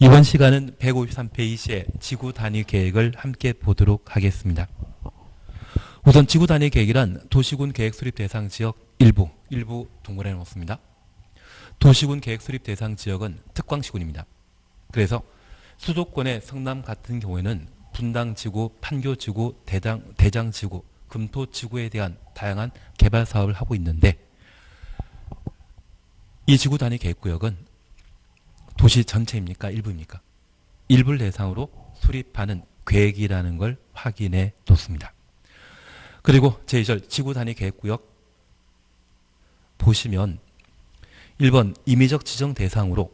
이번 시간은 153페이지의 지구 단위 계획을 함께 보도록 하겠습니다. 우선 지구 단위 계획이란 도시군 계획 수립 대상 지역 일부 동그라미 놓습니다. 도시군 계획 수립 대상 지역은 특광시군입니다. 그래서 수도권의 성남 같은 경우에는 분당지구, 판교지구, 대장지구, 금토지구에 대한 다양한 개발 사업을 하고 있는데 이 지구 단위 계획구역은 도시 전체입니까? 일부입니까? 일부를 대상으로 수립하는 계획이라는 걸 확인해 놓습니다. 그리고 제2절 지구 단위 계획구역 보시면 1번 임의적 지정 대상으로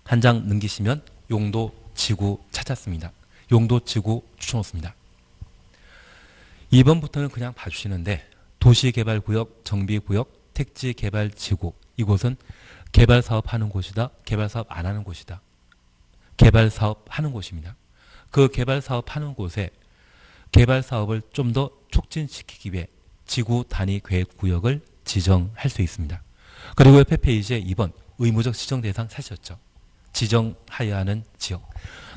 한 장 넘기시면 용도 지구 찾았습니다. 용도 지구 추천했습니다. 2번부터는 그냥 봐주시는데 도시개발구역, 정비구역, 택지개발지구 이곳은 개발사업 하는 곳이다. 개발사업 안 하는 곳이다. 개발사업 하는 곳입니다. 그 개발사업 하는 곳에 개발사업을 좀 더 촉진시키기 위해 지구 단위 계획구역을 지정할 수 있습니다. 그리고 옆에 페이지에 2번 의무적 지정 대상 사셨죠. 지정하여야 하는 지역.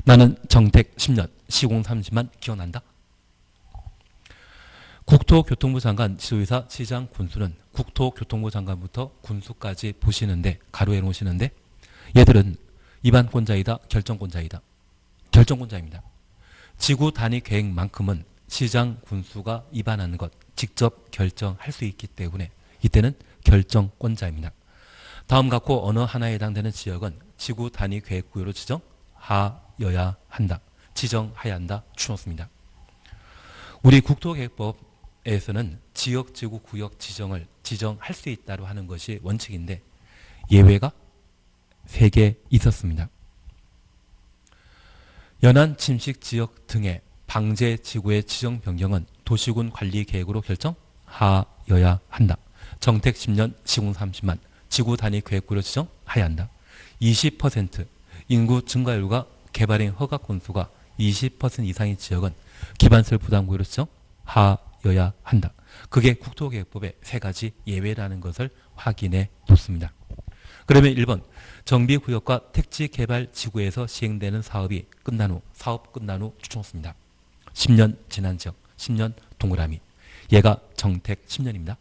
나는 정택 10년 시공 30만 기억난다. 국토교통부 장관, 지도의사, 시장, 군수는 국토교통부 장관부터 군수까지 보시는데 가로해 놓으시는데 얘들은 위반권자이다, 결정권자이다. 결정권자입니다. 지구 단위 계획만큼은 시장, 군수가 위반하는 것 직접 결정할 수 있기 때문에 이때는 결정권자입니다. 다음 갖고 어느 하나에 해당되는 지역은 지구 단위 계획구역으로 지정하여야 한다. 지정해야 한다. 추놓습니다. 우리 국토계획법에서는 지역지구 구역 지정을 지정할 수 있다고 하는 것이 원칙인데 예외가 3개 있었습니다. 연안 침식 지역 등의 방제지구의 지정 변경은 도시군 관리계획으로 결정하여야 한다. 정택 10년, 시공 30만, 지구 단위 계획구로 지정해야 한다. 20% 인구 증가율과 개발행 허가 건수가 20% 이상의 지역은 기반시설 부담구역으로 지정하여야 한다. 그게 국토계획법의 3가지 예외라는 것을 확인해 놓습니다. 그러면 1번 정비구역과 택지개발지구에서 시행되는 사업이 끝난 후 사업 끝난 후 추천했습니다. 10년 지난 지역 10년 동그라미 얘가 정택 10년입니다.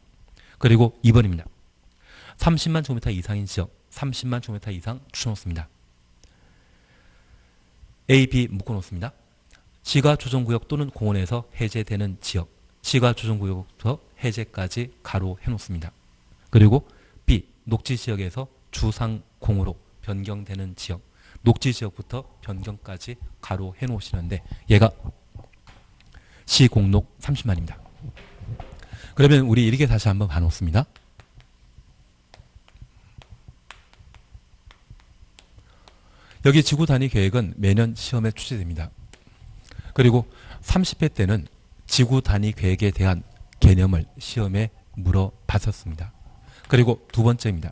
그리고 2번입니다. 30만 제곱미터 이상인 지역 30만 제곱미터 이상 추천했습니다. A, B 묶어놓습니다. 시가조정구역 또는 공원에서 해제되는 지역 시가조정구역부터 해제까지 가로 해놓습니다. 그리고 B 녹지지역에서 주상공으로 변경되는 지역 녹지지역부터 변경까지 가로 해놓으시는데 얘가 시공록 30만입니다. 그러면 우리 이렇게 다시 한번 봐놓습니다. 여기 지구 단위 계획은 매년 시험에 출제됩니다. 그리고 30회 때는 지구 단위 계획에 대한 개념을 시험에 물어봤었습니다. 그리고 두 번째입니다.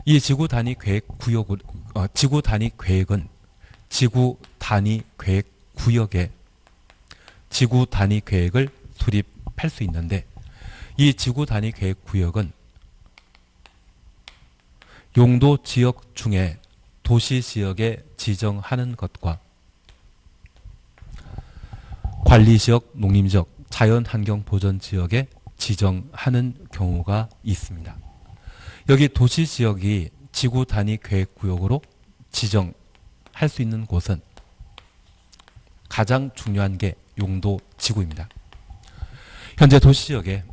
이 지구 단위 계획 구역은 지구 단위 계획은 지구 단위 계획 구역에 지구 단위 계획을 수립할 수 있는데 이 지구 단위 계획 구역은 용도 지역 중에 도시 지역에 지정하는 것과 관리지역, 농림지역, 자연환경보전지역에 지정하는 경우가 있습니다. 여기 도시지역이 지구 단위 계획구역으로 지정할 수 있는 곳은 가장 중요한 게 용도 지구입니다. 현재 도시지역에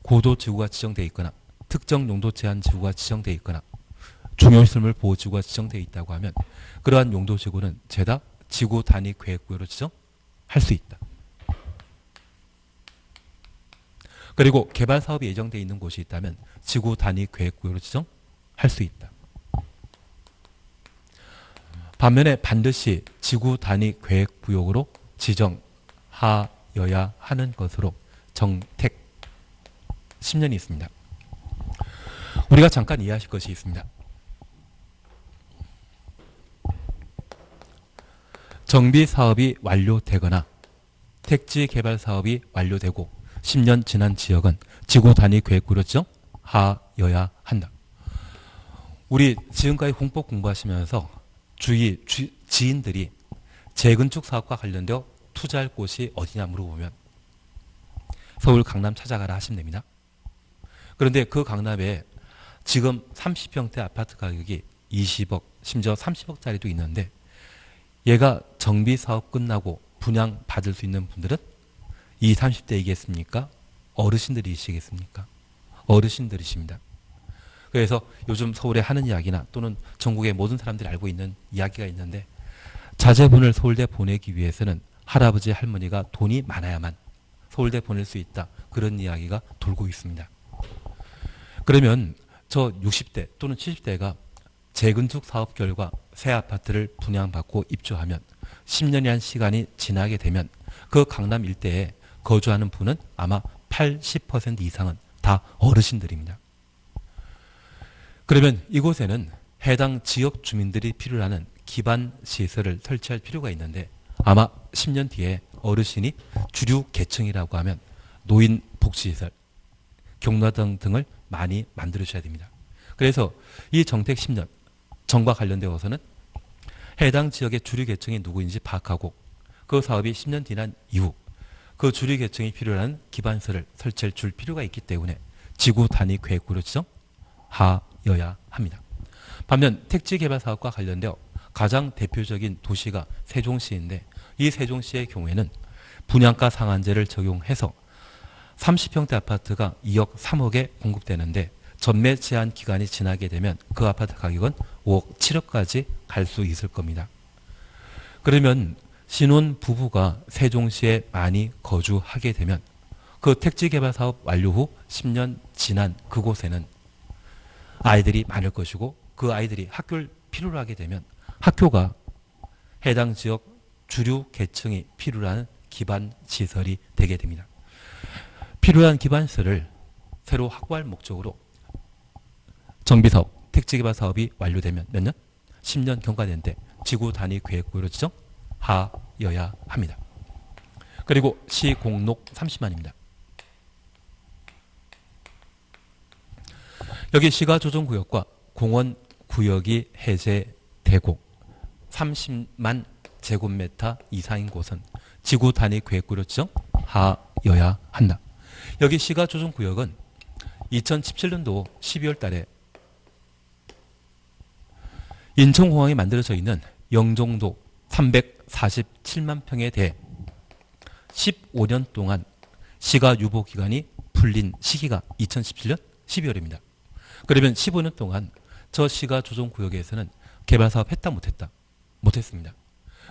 고도지구가 지정되어 있거나 특정 용도 제한 지구가 지정되어 있거나 중요시설물 보호지구가 지정되어 있다고 하면 그러한 용도지구는 죄다 지구 단위 계획구역으로 지정할 수 있다. 그리고 개발사업이 예정되어 있는 곳이 있다면 지구 단위 계획구역으로 지정할 수 있다. 반면에 반드시 지구 단위 계획구역으로 지정하여야 하는 것으로 정택 10년이 있습니다. 우리가 잠깐 이해하실 것이 있습니다. 정비사업이 완료되거나 택지개발사업이 완료되고 10년 지난 지역은 지구 단위 계획구역으로 지정하여야 한다. 우리 지금까지 공법 공부하시면서 지인들이 재건축 사업과 관련되어 투자할 곳이 어디냐 물어보면 서울 강남 찾아가라 하시면 됩니다. 그런데 그 강남에 지금 30평대 아파트 가격이 20억, 심지어 30억짜리도 있는데 얘가 정비 사업 끝나고 분양 받을 수 있는 분들은 20, 30대이겠습니까? 어르신들이시겠습니까? 어르신들이십니다. 그래서 요즘 서울에 하는 이야기나 또는 전국의 모든 사람들이 알고 있는 이야기가 있는데 자제분을 서울대 보내기 위해서는 할아버지 할머니가 돈이 많아야만 서울대 보낼 수 있다. 그런 이야기가 돌고 있습니다. 그러면 저 60대 또는 70대가 재건축 사업 결과 새 아파트를 분양받고 입주하면 10년이란 시간이 지나게 되면 그 강남 일대에 거주하는 분은 아마 80% 이상은 다 어르신들입니다. 그러면 이곳에는 해당 지역 주민들이 필요로 하는 기반 시설을 설치할 필요가 있는데 아마 10년 뒤에 어르신이 주류 계층이라고 하면 노인 복지시설, 경로당 등을 많이 만들어 주셔야 됩니다. 그래서 이 정책 10년 정과 관련되어서는 해당 지역의 주류 계층이 누구인지 파악하고 그 사업이 10년 지난 이후 그 주류 계층이 필요한 기반시설을 설치해 줄 필요가 있기 때문에 지구 단위 계획으로 지정하여야 합니다. 반면 택지개발 사업과 관련되어 가장 대표적인 도시가 세종시인데 이 세종시의 경우에는 분양가 상한제를 적용해서 30평대 아파트가 2억 3억에 공급되는데 전매 제한 기간이 지나게 되면 그 아파트 가격은 5억 7억까지 갈 수 있을 겁니다. 그러면 신혼 부부가 세종시에 많이 거주하게 되면 그 택지개발 사업 완료 후 10년 지난 그곳에는 아이들이 많을 것이고 그 아이들이 학교를 필요로 하게 되면 학교가 해당 지역 주류 계층이 필요로 하는 기반 시설이 되게 됩니다. 필요한 기반 시설을 새로 확보할 목적으로 정비사업, 택지개발 사업이 완료되면 몇 년? 10년 경과되는데 지구 단위 계획으로 지정하여야 합니다. 그리고 시공록 30만입니다. 여기 시가조정구역과 공원구역이 해제되고 30만 제곱미터 이상인 곳은 지구 단위 계획구로 지정하여야 한다. 여기 시가조정구역은 2017년도 12월 달에 인천공항이 만들어져 있는 영종도 347만 평에 대해 15년 동안 시가 유보 기간이 풀린 시기가 2017년 12월입니다. 그러면 15년 동안 저 시가 조정구역에서는 개발 사업 했다 못했다? 못했습니다.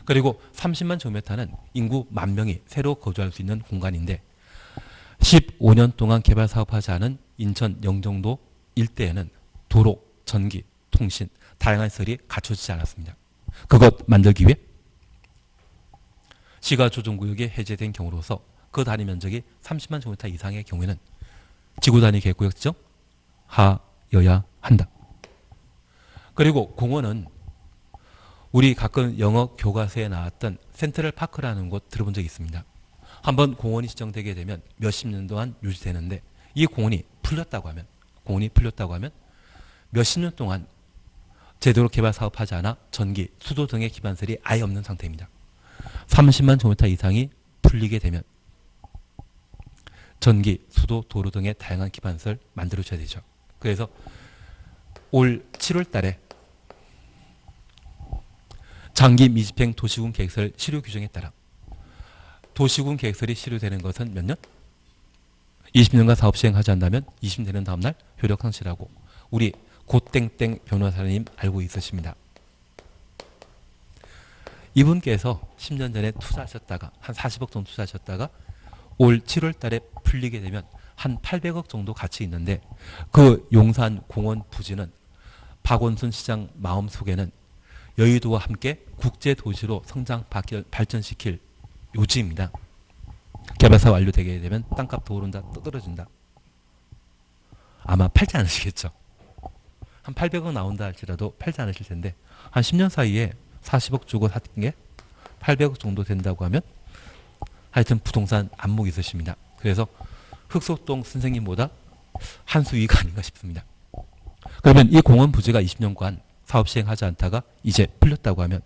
그리고 30만 제곱미터는 인구 10,000명이 새로 거주할 수 있는 공간인데 15년 동안 개발 사업하지 않은 인천 영종도 일대에는 도로, 전기, 통신, 다양한 시설이 갖춰지지 않았습니다. 그것 만들기 위해 시가조정구역이 해제된 경우로서 그 단위 면적이 30만 제곱미터 이상의 경우에는 지구 단위 계획구역 지정하여야 한다. 그리고 공원은 우리 가끔 영어 교과서에 나왔던 센트럴 파크라는 곳 들어본 적이 있습니다. 한번 공원이 지정되게 되면 몇십 년 동안 유지되는데 이 공원이 풀렸다고 하면 몇십 년 동안 제대로 개발 사업하지 않아 전기, 수도 등의 기반시설이 아예 없는 상태입니다. 30만 제곱미터 이상이 풀리게 되면 전기, 수도, 도로 등의 다양한 기반시설 만들어줘야 되죠. 그래서 올 7월 달에 장기 미집행 도시군 계획설 실효 규정에 따라 도시군 계획설이 실효되는 것은 몇 년? 20년간 사업 시행하지 않는다면 20년 되는 다음날 효력 상실하고 우리 고땡땡 변호사님 알고 있으십니다. 이분께서 10년 전에 투자하셨다가 한 40억 정도 투자하셨다가 올 7월 달에 풀리게 되면 한 800억 정도 가치 있는데 그 용산 공원 부지는 박원순 시장 마음속에는 여의도와 함께 국제도시로 성장 발전시킬 요지입니다. 개발사 완료되게 되면 땅값 더 오른다, 또 떨어진다. 아마 팔지 않으시겠죠. 한 800억 나온다 할지라도 팔지 않으실 텐데 한 10년 사이에 40억 주고 샀던 게 800억 정도 된다고 하면 하여튼 부동산 안목이 있으십니다. 그래서 흑소동 선생님보다 한 수 위가 아닌가 싶습니다. 그러면 이 공원 부지가 20년간 사업 시행하지 않다가 이제 풀렸다고 하면,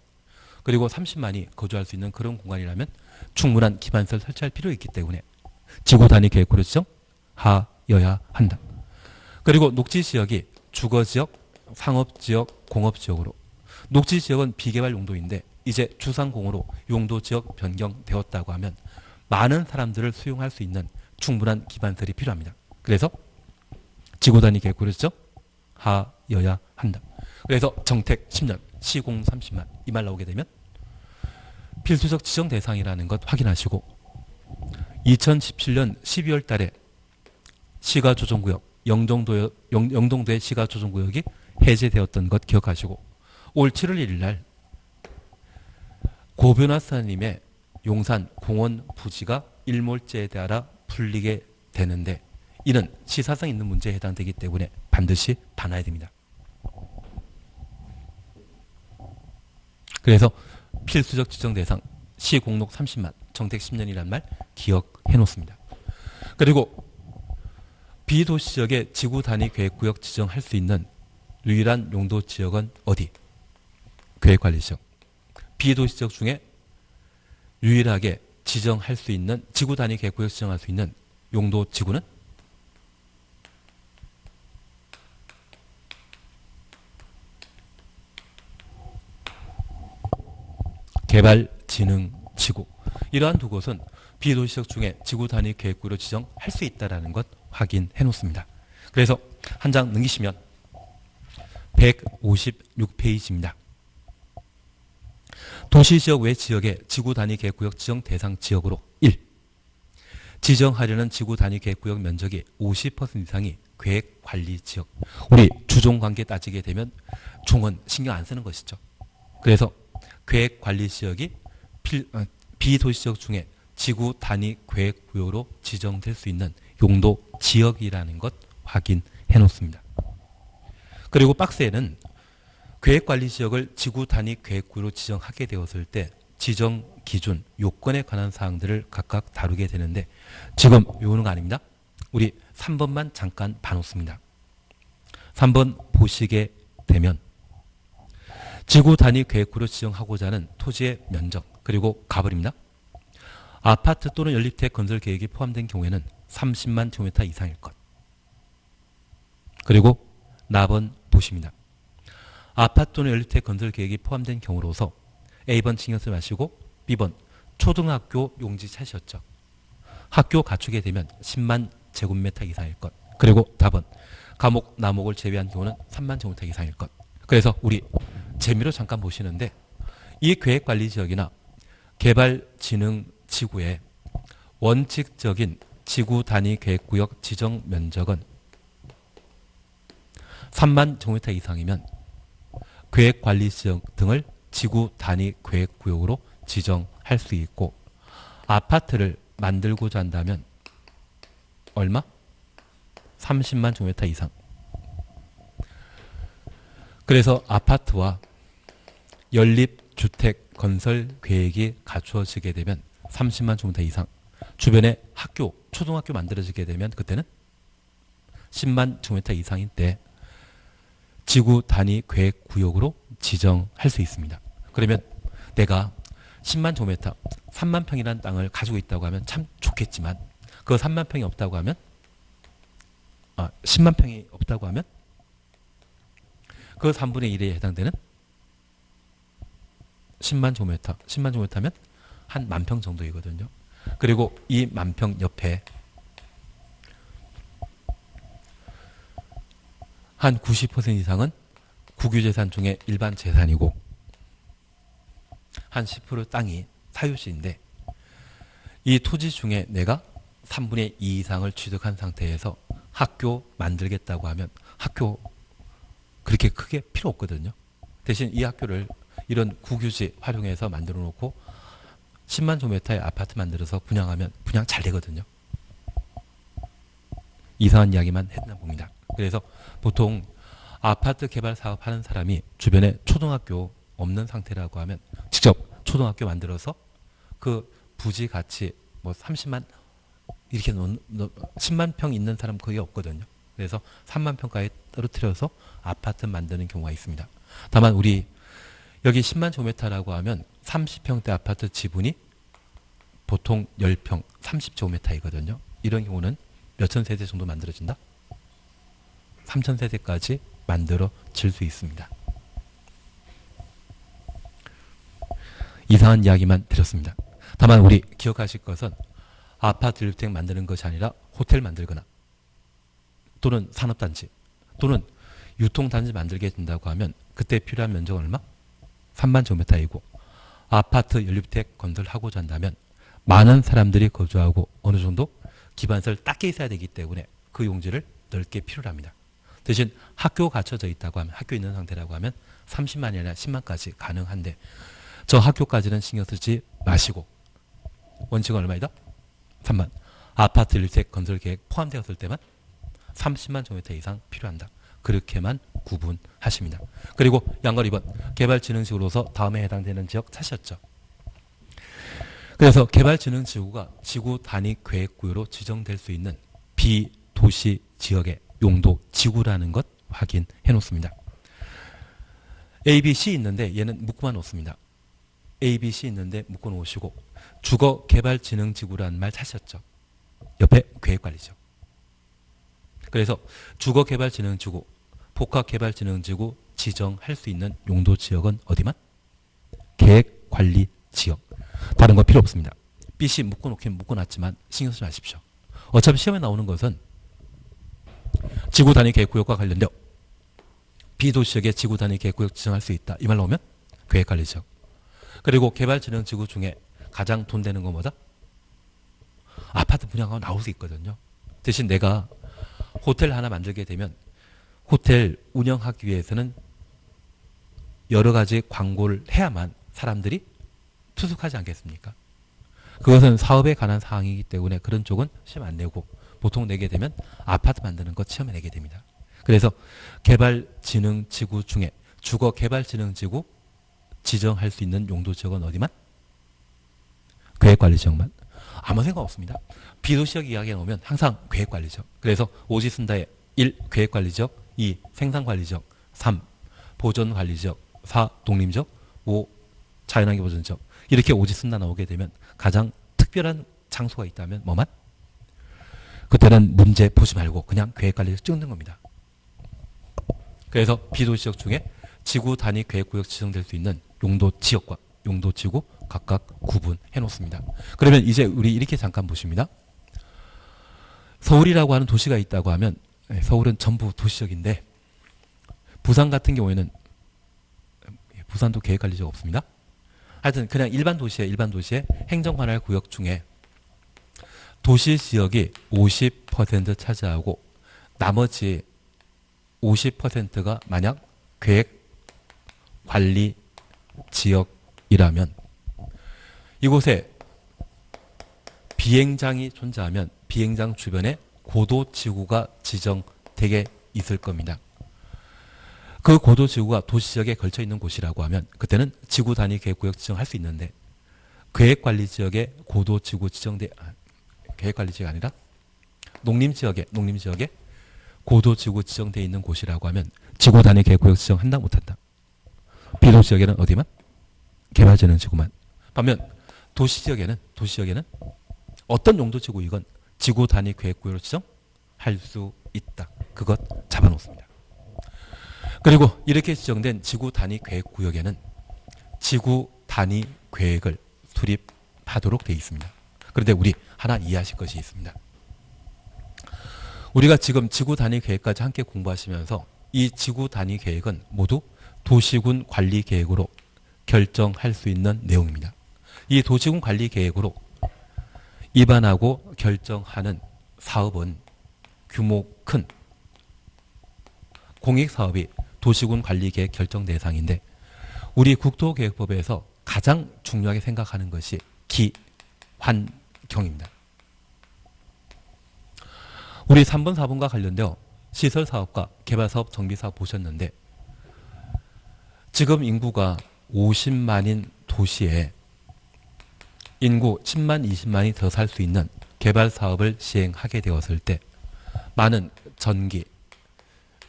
그리고 30만이 거주할 수 있는 그런 공간이라면 충분한 기반시설 설치할 필요가 있기 때문에 지구 단위 계획구로 지정하여야 한다. 그리고 녹지 지역이 주거 지역, 상업 지역, 공업 지역으로, 녹지 지역은 비개발 용도인데 이제 주상공으로 용도 지역 변경되었다고 하면 많은 사람들을 수용할 수 있는 충분한 기반시설이 필요합니다. 그래서 지구 단위 계획구로 지정하여야 한다. 그래서 정택 10년, 시공 30만 이 말 나오게 되면 필수적 지정 대상이라는 것 확인하시고, 2017년 12월 달에 시가조정구역 영동도의 시가조정구역이 해제되었던 것 기억하시고, 올 7월 1일 날 고변호사님의 용산 공원 부지가 일몰제에 따라 풀리게 되는데 이는 시사성 있는 문제에 해당되기 때문에 반드시 반환해야 됩니다. 그래서 필수적 지정 대상 시공록 30만, 정택 10년이란 말 기억해 놓습니다. 그리고 비도시 지역의 지구 단위 계획구역 지정할 수 있는 유일한 용도 지역은 어디? 계획관리지역. 비도시 지역 중에 유일하게 지정할 수 있는 지구 단위 계획구역 지정할 수 있는 용도 지구는 개발진흥지구. 이러한 두 곳은 비도시 지역 중에 지구 단위 계획구로 지정할 수 있다는 것 확인해 놓습니다. 그래서 한 장 넘기시면 156페이지입니다. 도시지역 외 지역의 지구 단위 계획구역 지정 대상 지역으로 1. 지정하려는 지구 단위 계획구역 면적이 50% 이상이 계획관리지역. 우리 주종관계 따지게 되면 종은 신경 안 쓰는 것이죠. 그래서 계획관리지역이 비도시지역 중에 지구 단위 계획구역으로 지정될 수 있는 용도 지역이라는 것 확인해 놓습니다. 그리고 박스에는 계획관리지역을 지구 단위 계획구로 지정하게 되었을 때 지정 기준, 요건에 관한 사항들을 각각 다루게 되는데 지금 요는 거 아닙니다. 우리 3번만 잠깐 봐놓습니다. 3번 보시게 되면 지구 단위 계획구로 지정하고자 하는 토지의 면적, 그리고 가벌입니다. 아파트 또는 연립주택 건설 계획이 포함된 경우에는 30만 제곱미터 이상일 것. 그리고 나번 보십니다. 아파트 또는 연립주택 건설 계획이 포함된 경우로서 A번 신경 쓰지 마시고 B번 초등학교 용지 차시였죠. 학교 갖추게 되면 10만 제곱미터 이상일 것. 그리고 답은 과목, 나목을 제외한 경우는 3만 제곱미터 이상일 것. 그래서 우리 재미로 잠깐 보시는데 이 계획관리지역이나 개발진흥지구의 원칙적인 지구 단위 계획구역 지정 면적은 3만 제곱미터 이상이면 계획관리지역 등을 지구 단위 계획구역으로 지정할 수 있고, 아파트를 만들고자 한다면 얼마? 30만 제곱미터 이상. 그래서 아파트와 연립주택 건설 계획이 갖추어지게 되면 30만 제곱미터 이상, 주변에 학교, 초등학교 만들어지게 되면 그때는 10만 제곱미터 이상인 때 지구 단위 계획 구역으로 지정할 수 있습니다. 그러면 내가 10만 제곱미터, 3만 평이라는 땅을 가지고 있다고 하면 참 좋겠지만 그 3만 평이 없다고 하면 10만 평이 없다고 하면 그 3분의 1에 해당되는 10만 제곱미터, 10만 제곱미터면 한 10,000평 정도이거든요. 그리고 이 10,000평 옆에 한 90% 이상은 국유재산 중에 일반 재산이고 한 10% 땅이 사유지인데 이 토지 중에 내가 3분의 2 이상을 취득한 상태에서 학교 만들겠다고 하면 학교 그렇게 크게 필요 없거든요. 대신 이 학교를 이런 국유지 활용해서 만들어 놓고 10만 제곱미터의 아파트 만들어서 분양하면 분양 잘 되거든요. 이상한 이야기만 했나 봅니다. 그래서 보통 아파트 개발 사업하는 사람이 주변에 초등학교 없는 상태라고 하면 직접 초등학교 만들어서 그 부지 가치 뭐 30만 이렇게 10만 평 있는 사람 거의 없거든요. 그래서 3만 평가에 떨어뜨려서 아파트 만드는 경우가 있습니다. 다만 우리 여기 10만 제곱미터라고 하면 30평대 아파트 지분이 보통 10평 30제곱미터이거든요. 이런 경우는 몇천 세대 정도 만들어진다? 3천 세대까지 만들어질 수 있습니다. 이상한 이야기만 드렸습니다. 다만 우리 기억하실 것은 아파트 1주택 만드는 것이 아니라 호텔 만들거나 또는 산업단지 또는 유통단지 만들게 된다고 하면 그때 필요한 면적은 얼마? 3만 제곱미터이고 아파트 연립주택 건설하고자 한다면 많은 사람들이 거주하고 어느 정도 기반시설 닦여 있어야 되기 때문에 그 용지를 넓게 필요로 합니다. 대신 학교 갖춰져 있다고 하면 학교 있는 상태라고 하면 30만이나 10만까지 가능한데 저 학교까지는 신경 쓰지 마시고 원칙은 얼마이다? 3만. 아파트 연립주택 건설 계획 포함되었을 때만 30만 제곱미터 이상 필요한다. 그렇게만 구분하십니다. 그리고 양걸 2번 개발진흥지구로서 다음에 해당되는 지역 찾으셨죠. 그래서 개발진흥지구가 지구 단위 계획구역으로 지정될 수 있는 비도시 지역의 용도 지구라는 것 확인해 놓습니다. A, B, C 있는데 얘는 묶어만 놓습니다. A, B, C 있는데 묶어 놓으시고 주거개발진흥지구라는 말 찾으셨죠. 옆에 계획관리죠. 그래서 주거개발진흥지구, 복합개발진흥지구 지정할 수 있는 용도 지역은 어디만? 계획관리지역. 다른 거 필요 없습니다. BC 묶어놓긴 묶어놨지만 신경 쓰지 마십시오. 어차피 시험에 나오는 것은 지구단위 계획구역과 관련되어 비도시역의 지구단위 계획구역 지정할 수 있다. 이 말 나오면 계획관리지역. 그리고 개발진흥지구 중에 가장 돈 되는 건 뭐다? 아파트 분양하고 나올 수 있거든요. 대신 내가 호텔 하나 만들게 되면 호텔 운영하기 위해서는 여러 가지 광고를 해야만 사람들이 투숙하지 않겠습니까? 그것은 사업에 관한 사항이기 때문에 그런 쪽은 시험 안 내고 보통 내게 되면 아파트 만드는 것 시험에 내게 됩니다. 그래서 개발진흥지구 중에 주거개발진흥지구 지정할 수 있는 용도 지역은 어디만? 계획관리지역만. 아무 생각 없습니다. 비도시역 이야기가 나오면 항상 계획관리지역. 그래서 오지 쓴다에 1. 계획관리지역 2. 생산관리지역 3. 보존관리지역 4. 독립지역 5. 자연환경 보존지역. 이렇게 오지 쓴다 나오게 되면 가장 특별한 장소가 있다면 뭐만? 그때는 문제 보지 말고 그냥 계획관리지역 찍는 겁니다. 그래서 비도시역 중에 지구 단위 계획구역 지정될 수 있는 용도 지역과 용도 지구 각각 구분해 놓습니다. 그러면 이제 우리 이렇게 잠깐 보십니다. 서울이라고 하는 도시가 있다고 하면 서울은 전부 도시적인데 부산 같은 경우에는 부산도 계획관리지역 없습니다. 하여튼 그냥 일반 도시의 행정관할 구역 중에 도시 지역이 50% 차지하고 나머지 50%가 만약 계획관리 지역이라면 이곳에 비행장이 존재하면 비행장 주변에 고도지구가 지정되게 있을 겁니다. 그 고도지구가 도시지역에 걸쳐 있는 곳이라고 하면 그때는 지구 단위 계획구역 지정할 수 있는데 계획관리지역에 고도지구 계획관리지역이 아니라 농림지역에 고도지구 지정되어 있는 곳이라고 하면 지구 단위 계획구역 지정한다 못한다. 비도시지역에는 어디만? 개발진흥지구만. 반면 도시지역에는 어떤 용도지구이건 지구 단위 계획구역으로 지정할 수 있다. 그것 잡아놓습니다. 그리고 이렇게 지정된 지구 단위 계획구역에는 지구 단위 계획을 수립하도록 되어 있습니다. 그런데 우리 하나 이해하실 것이 있습니다. 우리가 지금 지구 단위 계획까지 함께 공부하시면서 이 지구 단위 계획은 모두 도시군 관리 계획으로 결정할 수 있는 내용입니다. 이 도시군 관리 계획으로 입안하고 결정하는 사업은 규모 큰 공익사업이 도시군 관리계획 결정 대상인데 우리 국토계획법에서 가장 중요하게 생각하는 것이 기환경입니다. 우리 3번, 4번과 관련되어 시설사업과 개발사업, 정비사업 보셨는데 지금 인구가 50만인 도시에 인구 10만, 20만이 더 살 수 있는 개발사업을 시행하게 되었을 때 많은 전기,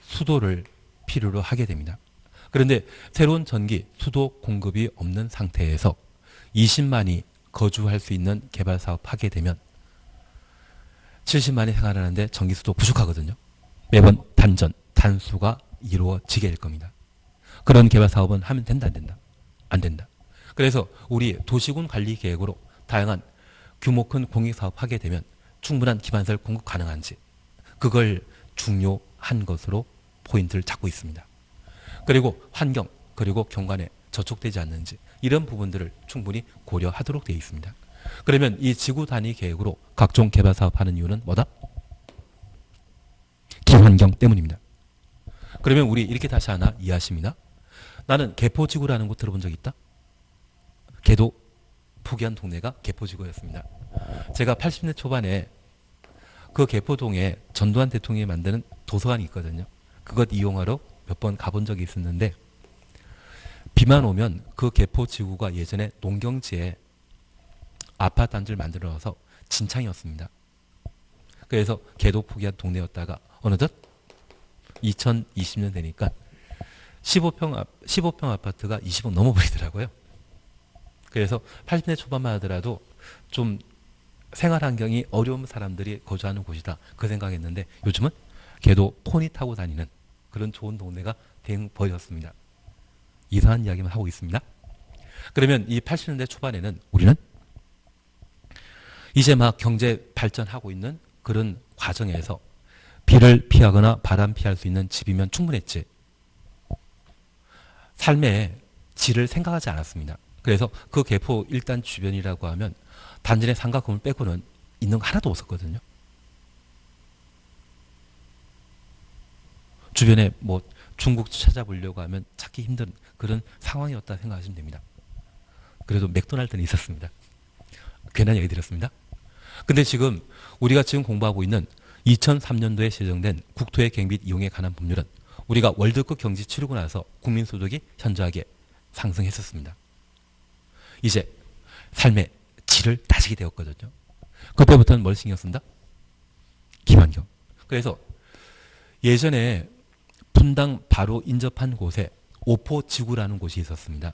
수도를 필요로 하게 됩니다. 그런데 새로운 전기, 수도 공급이 없는 상태에서 20만이 거주할 수 있는 개발 사업 하게 되면 70만이 생활하는데 전기 수도 부족하거든요. 매번 단전, 단수가 이루어지게 될 겁니다. 그런 개발 사업은 하면 된다, 안 된다? 안 된다. 그래서 우리 도시군 관리 계획으로 다양한 규모 큰 공익 사업 하게 되면 충분한 기반시설 공급 가능한지 그걸 중요한 것으로 포인트를 잡고 있습니다. 그리고 환경, 그리고 경관에 저촉되지 않는지 이런 부분들을 충분히 고려하도록 되어 있습니다. 그러면 이 지구 단위 계획으로 각종 개발 사업하는 이유는 뭐다? 기환경 때문입니다. 그러면 우리 이렇게 다시 하나 이해하십니다. 나는 개포지구라는 곳 들어본 적 있다? 개도 포기한 동네가 개포지구였습니다. 제가 80년 초반에 그 개포동에 전두환 대통령이 만드는 도서관이 있거든요. 그것 이용하러 몇 번 가본 적이 있었는데 비만 오면 그 개포지구가 예전에 농경지에 아파트 한 줄 만들어 놔서 진창이었습니다. 그래서 개도 포기한 동네였다가 어느덧 2020년 되니까 15평 아파트가 20억 넘어버리더라고요. 그래서 80대 초반만 하더라도 좀 생활 환경이 어려운 사람들이 거주하는 곳이다. 그 생각했는데 요즘은 개도 포니 타고 다니는 그런 좋은 동네가 되어버렸습니다. 이상한 이야기만 하고 있습니다. 그러면 이 80년대 초반에는 우리는 이제 막 경제 발전하고 있는 그런 과정에서 비를 피하거나 바람 피할 수 있는 집이면 충분했지. 삶의 질을 생각하지 않았습니다. 그래서 그 개포 일단 주변이라고 하면 단전의 상가 건물 빼고는 있는 거 하나도 없었거든요. 주변에 뭐 중국 찾아보려고 하면 찾기 힘든 그런 상황이었다 생각하시면 됩니다. 그래도 맥도날드는 있었습니다. 괜한 얘기 드렸습니다. 근데 지금 우리가 지금 공부하고 있는 2003년도에 제정된 국토의 계획 및 이용에 관한 법률은 우리가 월드컵 경기 치르고 나서 국민소득이 현저하게 상승했었습니다. 이제 삶의 질을 따지게 되었거든요. 그때부터는 뭘 신경 쓴다? 기반경. 그래서 예전에 분당 바로 인접한 곳에 오포지구라는 곳이 있었습니다.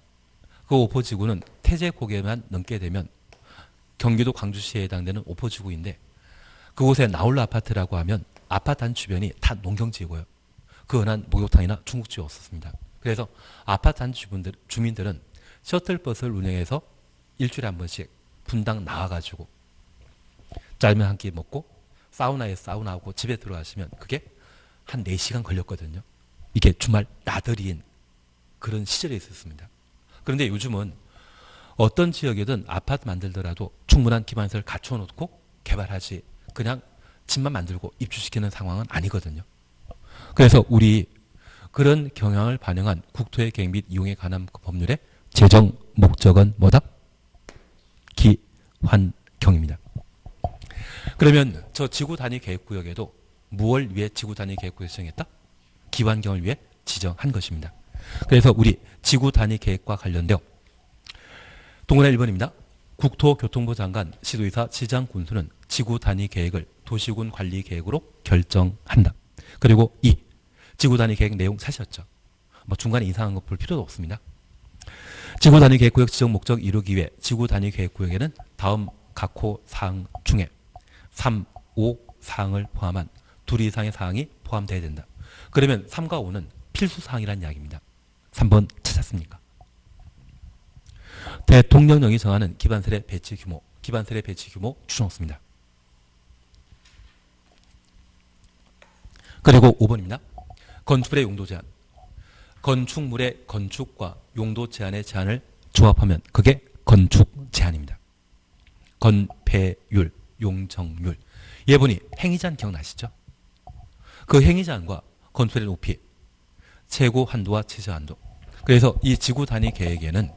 그 오포지구는 태제고개만 넘게 되면 경기도 광주시에 해당되는 오포지구인데 그곳에 나홀로 아파트라고 하면 아파트 한 주변이 다 농경지고요. 그 은한 목욕탕이나 중국집이었습니다. 그래서 아파트 한 주민들은 셔틀버스를 운행해서 일주일에 한 번씩 분당 나와가지고 짜장면 한 끼 먹고 사우나에 사우나하고 집에 들어가시면 그게 한 4시간 걸렸거든요. 이게 주말 나들이인 그런 시절이 있었습니다. 그런데 요즘은 어떤 지역이든 아파트 만들더라도 충분한 기반시설을 갖춰 놓고 개발하지 그냥 집만 만들고 입주시키는 상황은 아니거든요. 그래서 우리 그런 경향을 반영한 국토의 계획 및 이용에 관한 법률의 제정 목적은 뭐다? 기환경입니다. 그러면 저 지구 단위 계획구역에도 무엇을 위해 지구 단위 계획구역 지정했다? 기환경을 위해 지정한 것입니다. 그래서 우리 지구 단위 계획과 관련되어 동그라미 1번입니다. 국토교통부 장관, 시도의사, 시장, 군수는 지구 단위 계획을 도시군 관리 계획으로 결정한다. 그리고 2. 지구 단위 계획 내용 사실였죠. 뭐 중간에 이상한 거 볼 필요도 없습니다. 지구 단위 계획구역 지정 목적 이루기 위해 지구 단위 계획구역에는 다음 각호 사항 중에 3, 5 사항을 포함한 2 이상의 사항이 포함되어야 된다. 그러면 3과 5는 필수 사항이라는 이야기입니다. 3번 찾았습니까? 대통령령이 정하는 기반설의 배치 규모, 기반설의 배치 규모 추정없습니다. 그리고 5번입니다. 건축물의 용도 제한. 건축물의 건축과 용도 제한의 제한을 조합하면 그게 건축 제한입니다. 건폐율, 용적률. 예분이 행위제한 기억나시죠? 그 행위제한과 건축물의 높이, 최고 한도와 최저 한도. 그래서 이 지구 단위 계획에는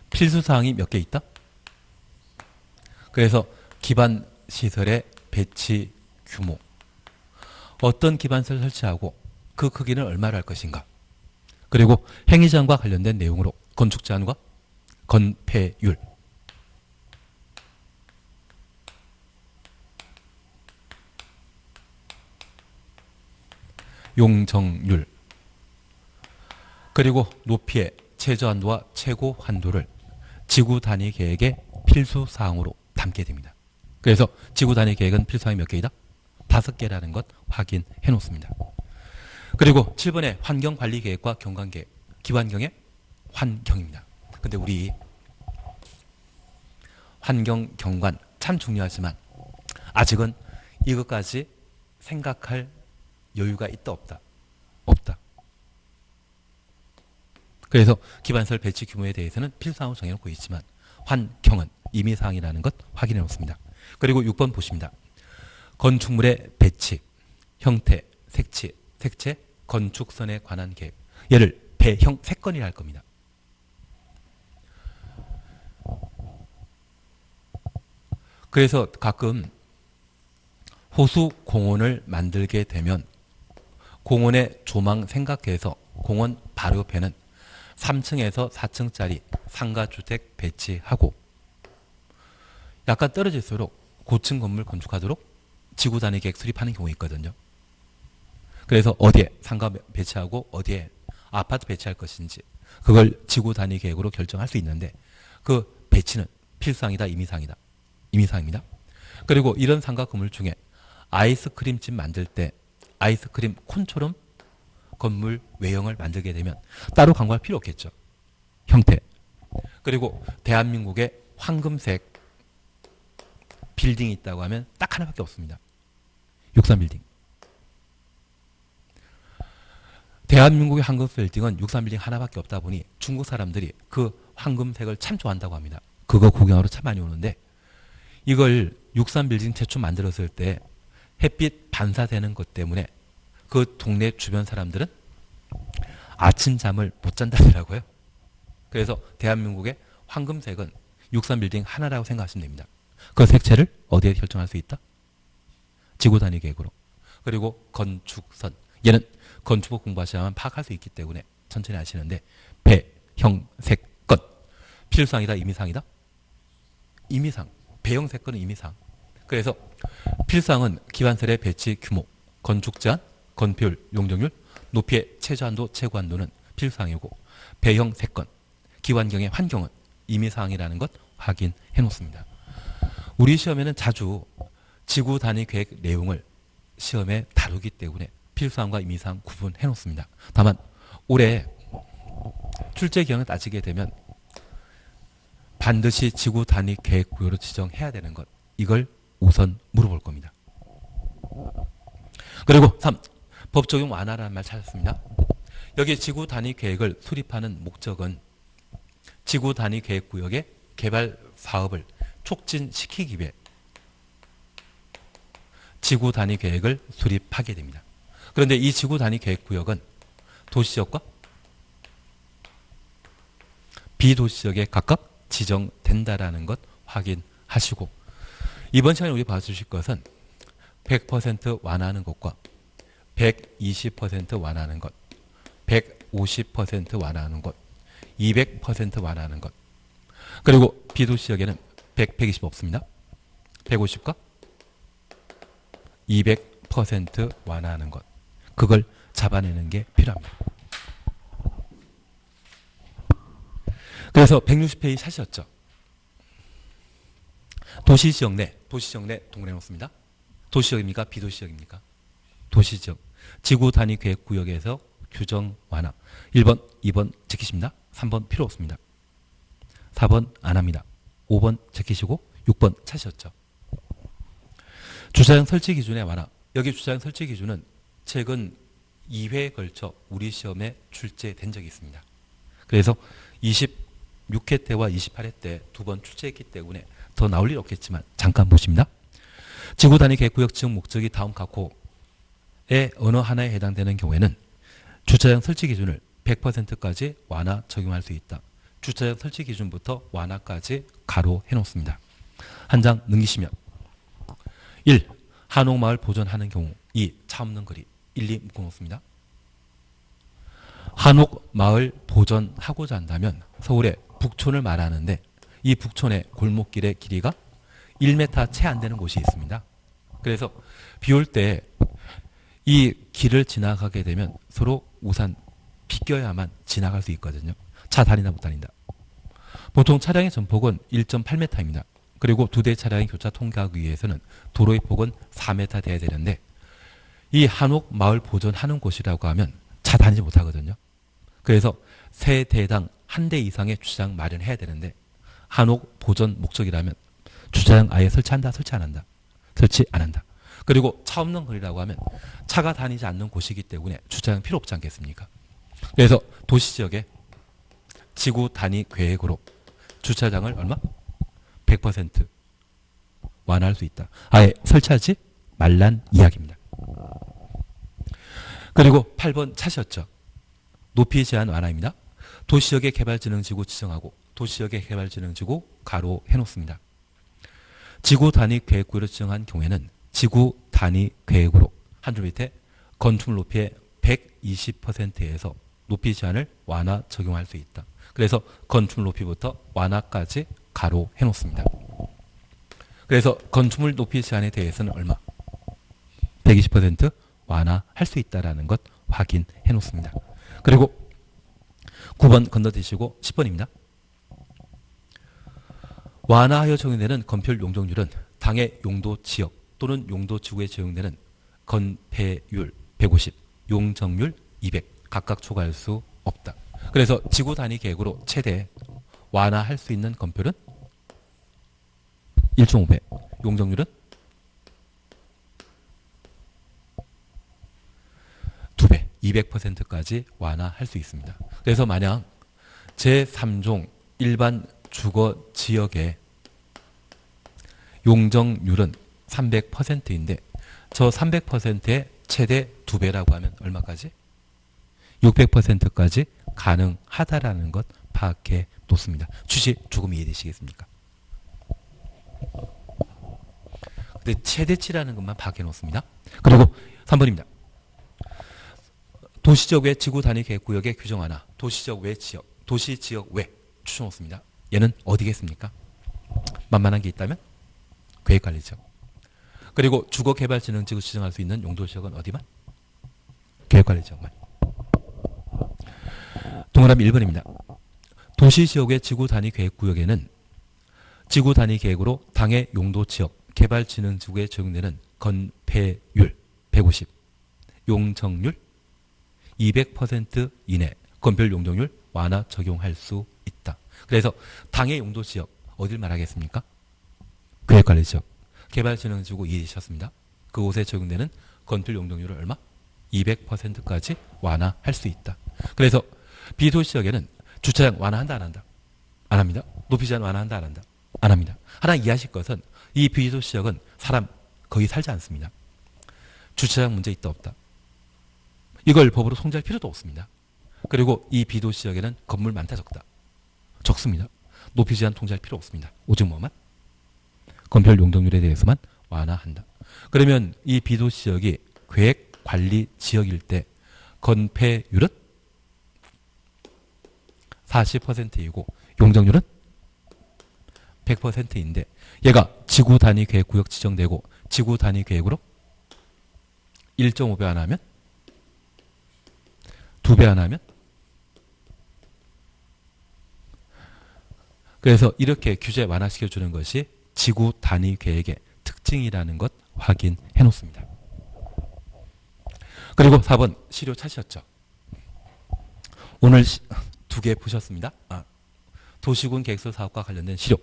필수사항이 몇 개 있다? 그래서 기반 시설의 배치 규모, 어떤 기반시설 설치하고 그 크기는 얼마로 할 것인가, 그리고 행위제한과 관련된 내용으로 건축 제한과 건폐율, 용적률, 그리고 높이의 최저한도와 최고 한도를 지구 단위 계획의 필수 사항으로 담게 됩니다. 그래서 지구 단위 계획은 필수 사항이 몇 개이다? 5개라는 것 확인해 놓습니다. 그리고 7번에 환경관리 계획과 경관 계획, 기환경의 환경입니다. 근데 우리 환경 경관 참 중요하지만 아직은 이것까지 생각할 여유가 있다 없다? 없다. 그래서 기반시설 배치 규모에 대해서는 필수사항으로 정해놓고 있지만 환경은 임의사항이라는 것 확인해 놓습니다. 그리고 6번 보십니다. 건축물의 배치, 형태, 색채, 건축선에 관한 계획. 얘를 배형 색건이라 할 겁니다. 그래서 가끔 호수 공원을 만들게 되면 공원의 조망 생각해서 공원 바로 옆에는 3층에서 4층짜리 상가주택 배치하고 약간 떨어질수록 고층 건물 건축하도록 지구 단위 계획 수립하는 경우가 있거든요. 그래서 어디에 상가 배치하고 어디에 아파트 배치할 것인지 그걸 지구 단위 계획으로 결정할 수 있는데 그 배치는 필수사항이다, 임의사항이다. 임의사항입니다. 그리고 이런 상가 건물 중에 아이스크림집 만들 때 아이스크림 콘처럼 건물 외형을 만들게 되면 따로 광고할 필요 없겠죠. 형태. 그리고 대한민국에 황금색 빌딩이 있다고 하면 딱 하나밖에 없습니다. 63빌딩. 대한민국의 황금색 빌딩은 63빌딩 하나밖에 없다 보니 중국 사람들이 그 황금색을 참 좋아한다고 합니다. 그거 구경하러 참 많이 오는데 이걸 63빌딩 최초 만들었을 때 햇빛 반사되는 것 때문에 그 동네 주변 사람들은 아침 잠을 못 잔다더라고요. 그래서 대한민국의 황금색은 63빌딩 하나라고 생각하시면 됩니다. 그 색채를 어디에 결정할 수 있다? 지구 단위 계획으로. 그리고 건축선. 얘는 건축법 공부하시면 파악할 수 있기 때문에 천천히 하시는데 배, 형, 색, 건. 필수사항이다, 임의사항이다? 임의사항. 배형, 색, 건은 임의사항. 그래서 필수사항은 기반설의 배치 규모, 건축 제한, 건폐율, 용적률, 높이의 최저한도, 최고한도는 필수사항이고 배형, 색건, 기환경의 환경은 임의사항이라는 것 확인해 놓습니다. 우리 시험에는 자주 지구 단위 계획 내용을 시험에 다루기 때문에 필수사항과 임의사항 구분해 놓습니다. 다만 올해 출제 경향을 따지게 되면 반드시 지구 단위 계획 구역으로 지정해야 되는 것, 이걸 우선 물어볼 겁니다. 그리고 3. 법 적용 완화라는 말 찾았습니다. 여기 지구 단위 계획을 수립하는 목적은 지구 단위 계획 구역의 개발 사업을 촉진시키기 위해 지구 단위 계획을 수립하게 됩니다. 그런데 이 지구 단위 계획 구역은 도시지역과 비도시지역에 각각 지정된다라는 것 확인하시고 이번 시간에 우리 봐주실 것은 100% 완화하는 것과 120% 완화하는 것, 150% 완화하는 것, 200% 완화하는 것. 그리고 비도시지역에는 100, 120 없습니다. 150과 200% 완화하는 것. 그걸 잡아내는 게 필요합니다. 그래서 160페이지 찾으셨죠? 도시지역 내 동그라미 놓습니다. 도시지역입니까? 비도시지역입니까? 도시지역. 지구 단위 계획 구역에서 규정 완화. 1번, 2번 지키십니다. 3번 필요 없습니다. 4번 안 합니다. 5번 지키시고 6번 찾으셨죠? 주차장 설치 기준의 완화. 여기 주차장 설치 기준은 최근 2회에 걸쳐 우리 시험에 출제된 적이 있습니다. 그래서 26회 때와 28회 때 두 번 출제했기 때문에 더 나올 일 없겠지만 잠깐 보십니다. 지구 단위 계획구역 지정 목적이 다음 각호의 어느 하나에 해당되는 경우에는 주차장 설치 기준을 100%까지 완화 적용할 수 있다. 주차장 설치 기준부터 완화까지 가로해 놓습니다. 한 장 넘기시면 1. 한옥마을 보존하는 경우 2. 차 없는 거리 1, 2 묶어놓습니다. 한옥마을 보존하고자 한다면 서울의 북촌을 말하는데 이 북촌의 골목길의 길이가 1m 채 안 되는 곳이 있습니다. 그래서 비 올 때 이 길을 지나가게 되면 서로 우산 비껴야만 지나갈 수 있거든요. 차 다닌다 못 다닌다. 보통 차량의 전폭은 1.8m입니다. 그리고 두 대 차량이 교차 통과하기 위해서는 도로의 폭은 4m 돼야 되는데 이 한옥 마을 보존하는 곳이라고 하면 차 다니지 못하거든요. 그래서 세 대당 한 대 이상의 주차장 마련해야 되는데 한옥 보존 목적이라면 주차장 아예 설치한다, 설치 안 한다. 설치 안 한다. 그리고 차 없는 거리라고 하면 차가 다니지 않는 곳이기 때문에 주차장 필요 없지 않겠습니까? 그래서 도시지역에 지구 단위 계획으로 주차장을 얼마? 100% 완화할 수 있다. 아예 설치하지 말란 이야기입니다. 그리고 8번 차시였죠. 높이 제한 완화입니다. 도시지역의 개발진흥지구 지정하고 도시지역의 개발진흥지구 가로 해놓습니다. 지구 단위 계획구를 지정한 경우에는 지구 단위 계획으로 한 줄 밑에 건축물 높이의 120%에서 높이 제한을 완화 적용할 수 있다. 그래서 건축물 높이부터 완화까지 가로 해놓습니다. 그래서 건축물 높이 제한에 대해서는 얼마? 120% 완화할 수 있다는 것 확인해 놓습니다. 그리고 9번 건너뛰시고 10번입니다. 완화하여 적용되는 건폐율 용적률은 당해 용도 지역 또는 용도 지구에 적용되는 건폐율 150, 용적률 200 각각 초과할 수 없다. 그래서 지구 단위 계획으로 최대 완화할 수 있는 건폐율은 1.5배, 용적률은 2배, 200%까지 완화할 수 있습니다. 그래서 만약 제3종 일반 주거 지역의 용적률은 300%인데 저 300%의 최대 2배라고 하면 얼마까지? 600%까지 가능하다라는 것 파악해 놓습니다. 취지 조금 이해되시겠습니까? 근데 최대치라는 것만 파악해 놓습니다. 그리고 3번입니다. 도시지역 외 지구 단위 계획구역의 규정 하나, 도시지역 외 지역, 도시지역 외 추천 놓습니다. 얘는 어디겠습니까? 만만한 게 있다면 계획관리지역. 그리고 주거개발진흥지구 지정할 수 있는 용도지역은 어디만? 계획관리지역만. 동그라미 1번입니다. 도시지역의 지구 단위 계획구역에는 지구 단위 계획으로 당해 용도지역 개발진흥지구에 적용되는 건폐율 150, 용적률 200% 이내 건폐율 용적률 완화 적용할 수 있다. 그래서 당해 용도지역 어딜 말하겠습니까? 계획관리지역. 개발진흥지구 이해되셨습니다. 그곳에 적용되는 건폐율 용적률을 얼마? 200%까지 완화할 수 있다. 그래서 비도시지역에는 주차장 완화한다 안 한다? 안 합니다. 높이 제한 완화한다 안 한다? 안 합니다. 하나 이해하실 것은 이 비도시지역은 사람 거의 살지 않습니다. 주차장 문제 있다 없다? 이걸 법으로 통제할 필요도 없습니다. 그리고 이 비도시지역에는 건물 많다 적다? 적습니다. 높이 제한 통제할 필요 없습니다. 오직 뭐만? 건폐율 용적률에 대해서만 완화한다. 그러면 이 비도시지역이 계획관리지역일 때 건폐율은 40%이고 용적률은 100%인데 얘가 지구 단위 계획구역 지정되고 지구 단위 계획으로 1.5배 하나 하면 2배 하나 하면 그래서 이렇게 규제 완화시켜주는 것이 지구 단위 계획의 특징이라는 것 확인해 놓습니다. 그리고 4번 시료 찾으셨죠? 오늘 2개 보셨습니다. 도시군 계획서 사업과 관련된 시료,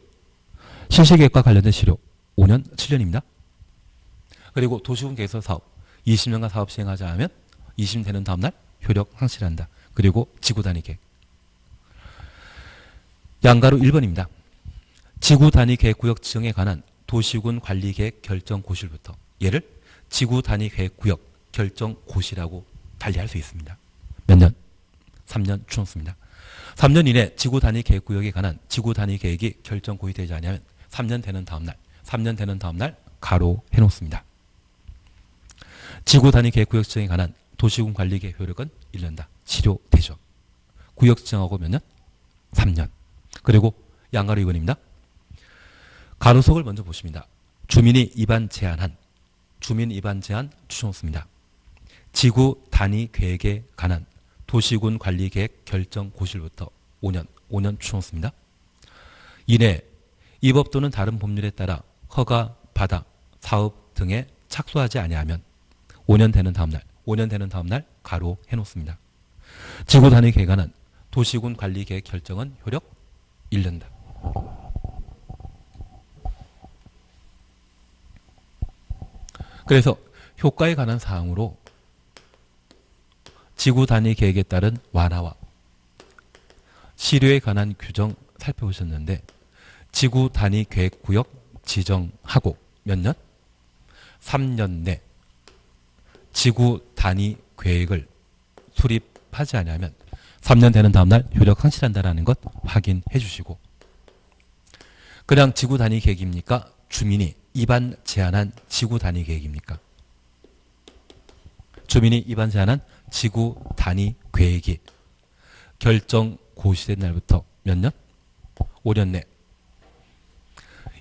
실시계획과 관련된 시료 5년, 7년입니다. 그리고 도시군 계획서 사업 20년간 사업 시행하자 하면 20년 되는 다음날 효력 상실한다. 그리고 지구 단위 계획. 양가로 1번입니다. 지구 단위 계획구역 지정에 관한 도시군 관리계획 결정 고시부터 얘를 지구 단위 계획구역 결정 고시라고 달리할 수 있습니다. 몇 년? 3년 추천습니다. 3년 이내 지구 단위 계획구역에 관한 지구 단위 계획이 결정 고시되지 않으면 3년 되는 다음날 가로 해놓습니다. 지구 단위 계획구역 지정에 관한 도시군 관리계획 효력은 1년다. 실효되죠. 구역 지정하고 몇 년? 3년. 그리고 양가로 2번입니다. 가로속을 먼저 보십니다. 주민 입안 제한 추천 없습니다. 지구 단위 계획에 관한 도시군 관리 계획 결정 고시로부터 5년 추정습니다. 이내 이 법 또는 다른 법률에 따라 허가 받아 사업 등에 착수하지 아니하면 5년 되는 다음 날 가로 해놓습니다. 지구 단위 계획에 관한 도시군 관리 계획 결정은 효력 1년다. 그래서 효과에 관한 사항으로 지구 단위 계획에 따른 완화와 실효에 관한 규정 살펴보셨는데 지구 단위 계획 구역 지정하고 몇 년? 3년 내 지구 단위 계획을 수립하지 않으면 3년 되는 다음날 효력 상실한다는 것 확인해 주시고, 그냥 지구 단위 계획입니까? 주민이 입안 제한한 지구 단위 계획입니까? 주민이 입안 제한한 지구 단위 계획이 결정 고시된 날부터 몇 년? 5년 내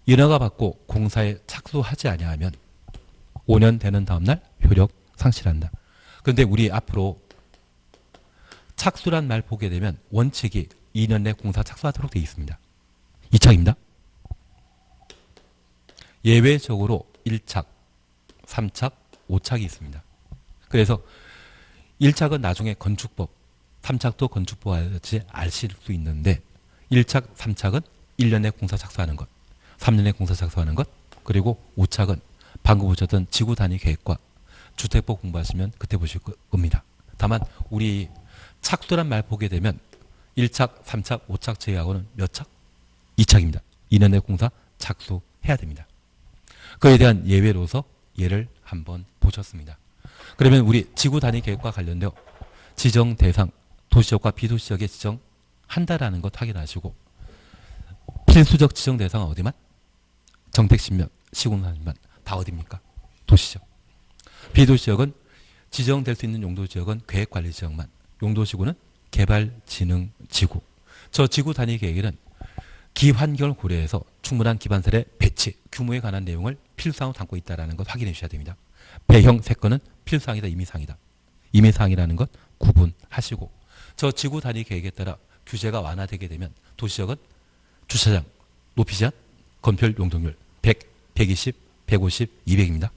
인허가 받고 공사에 착수하지 아니하면 5년 되는 다음날 효력 상실한다. 그런데 우리 앞으로 착수란 말 보게 되면 원칙이 2년 내 공사 착수하도록 되어 있습니다. 2착입니다. 예외적으로 1착, 3착, 5착이 있습니다. 그래서 1착은 나중에 건축법, 3착도 건축법 같이 아실 수 있는데 1착, 3착은 1년 내 공사 착수하는 것, 3년 내 공사 착수하는 것, 그리고 5착은 방금 보셨던 지구 단위 계획과 주택법 공부하시면 그때 보실 겁니다. 다만 우리 착수란 말 보게 되면 1착, 3착, 5착 제외하고는 몇 착? 2착입니다. 2년 내 공사 착수해야 됩니다. 그에 대한 예외로서 예를 한번 보셨습니다. 그러면 우리 지구 단위 계획과 관련되어 지정 대상, 도시적과 비도시적에 지정한다라는 것 확인하시고, 필수적 지정 대상은 어디만? 정택 10면, 시공 30만. 다 어디입니까? 도시적. 비도시적은 지정될 수 있는 용도지역은 계획관리지역만, 용도지구는 개발진흥지구. 저 지구 단위 계획에는 기환경을 고려해서 충분한 기반설의 배치, 규모에 관한 내용을 필수사항으로 담고 있다는 것 확인해 주셔야 됩니다. 배형 3건은 필수사항이다, 임의사항이다. 임의사항이라는 것 구분하시고, 저 지구 단위 계획에 따라 규제가 완화되게 되면 도시적은 주차장, 높이 제한, 건폐율 용적률 100, 120, 150, 200입니다.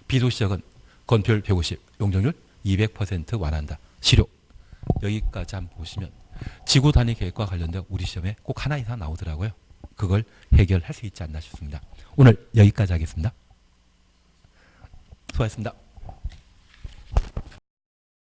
비도시적은 건폐율 150, 용적률 200% 완화한다. 실효. 여기까지 한번 보시면 지구 단위 계획과 관련된 우리 시험에 꼭 하나 이상 나오더라고요. 그걸 해결할 수 있지 않나 싶습니다. 오늘 여기까지 하겠습니다. 수고하셨습니다.